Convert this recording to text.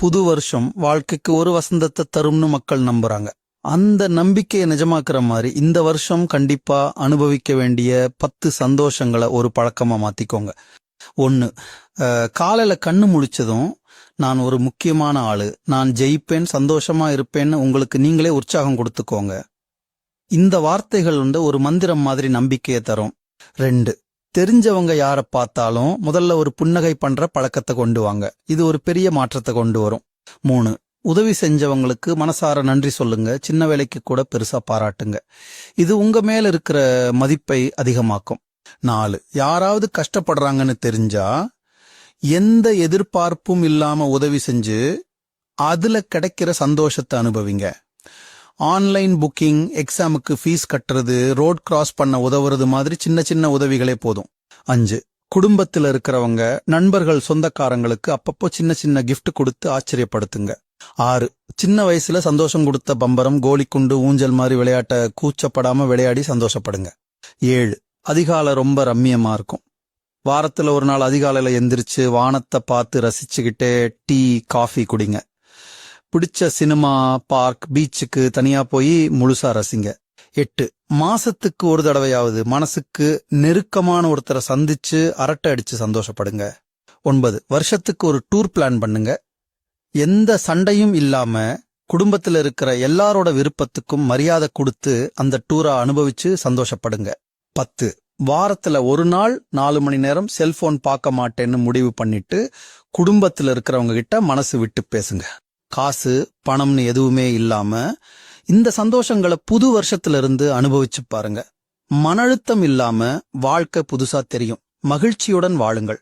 புது வருஷம் வாழ்க்கைக்கு ஒரு வசந்தத்தை தரும்னு மக்கள் நம்புறாங்க. அந்த நம்பிக்கையை நிஜமாக்குற மாதிரி இந்த வருஷம் கண்டிப்பா அனுபவிக்க வேண்டிய 10 சந்தோஷங்களை ஒரு பழக்கமா மாத்திக்கோங்க. 1. காலையில கண்ணு முழிச்சதும் நான் ஒரு முக்கியமான ஆளு, நான் ஜெயிப்பேன், சந்தோஷமா இருப்பேன்னு உங்களுக்கு நீங்களே உற்சாகம் கொடுத்துக்கோங்க. இந்த வார்த்தைகள் ஒரு மந்திரம் மாதிரி நம்பிக்கையை தரும். 2. தெரிஞ்சவங்க யாரை பார்த்தாலும் முதல்ல ஒரு புன்னகை பண்ற பழக்கத்தை கொண்டு வாங்க. இது ஒரு பெரிய மாற்றத்தை கொண்டு வரும். 3. உதவி செஞ்சவங்களுக்கு மனசார நன்றி சொல்லுங்க. சின்ன வேலைக்கு கூட பெருசா பாராட்டுங்க. இது உங்க மேல இருக்கிற மதிப்பை அதிகமாக்கும். 4. யாராவது கஷ்டப்படுறாங்கன்னு தெரிஞ்சா எந்த எதிர்பார்ப்பும் இல்லாம உதவி செஞ்சு அதுல கிடைக்கிற சந்தோஷத்தை அனுபவிங்க. ஆன்லைன் புக்கிங், எக்ஸாமுக்கு ஃபீஸ் கட்டுறது, ரோட் கிராஸ் பண்ண உதவுறது மாதிரி சின்ன சின்ன உதவிகளே போதும். 5. குடும்பத்துல இருக்கிறவங்க, நண்பர்கள், சொந்தக்காரங்களுக்கு அப்பப்போ சின்ன சின்ன கிஃப்ட் கொடுத்து ஆச்சரியப்படுத்துங்க. 6. சின்ன வயசுல சந்தோஷம் கொடுத்த பம்பரம், கோலிக்குண்டு, ஊஞ்சல் மாதிரி விளையாட்ட கூச்சப்படாம விளையாடி சந்தோஷப்படுங்க. 7. அதிகாலை ரொம்ப ரம்மியமா இருக்கும். வாரத்துல ஒரு நாள் அதிகாலையில எந்திரிச்சு வானத்தை பார்த்து ரசிச்சுக்கிட்டே டீ, காஃபி குடிங்க. பிடிச்ச சினிமா, பார்க், பீச்சுக்கு தனியா போய் முழுசா ரசிங்க. 8. மாசத்துக்கு ஒரு தடவையாவது மனசுக்கு நெருக்கமான ஒருத்தரை சந்திச்சு அரட்டை அடிச்சு சந்தோஷப்படுங்க. 9. வருஷத்துக்கு ஒரு டூர் பிளான் பண்ணுங்க. எந்த சண்டையும் இல்லாம குடும்பத்துல இருக்கிற எல்லாரோட விருப்பத்துக்கும் மரியாதை கொடுத்து அந்த டூரை அனுபவிச்சு சந்தோஷப்படுங்க. 10. வாரத்துல ஒரு நாள் 4 மணி நேரம் செல்போன் பார்க்க மாட்டேன்னு முடிவு பண்ணிட்டு குடும்பத்துல இருக்கிறவங்க கிட்ட மனசு விட்டு பேசுங்க. காசு, பணம்னு எதுவுமே இல்லாம இந்த சந்தோஷங்களை புது வருஷத்துல இருந்து அனுபவிச்சு பாருங்க. மன அழுத்தம் இல்லாம வாழ்க்கை புதுசா தெரியும். மகிழ்ச்சியுடன் வாழுங்கள்.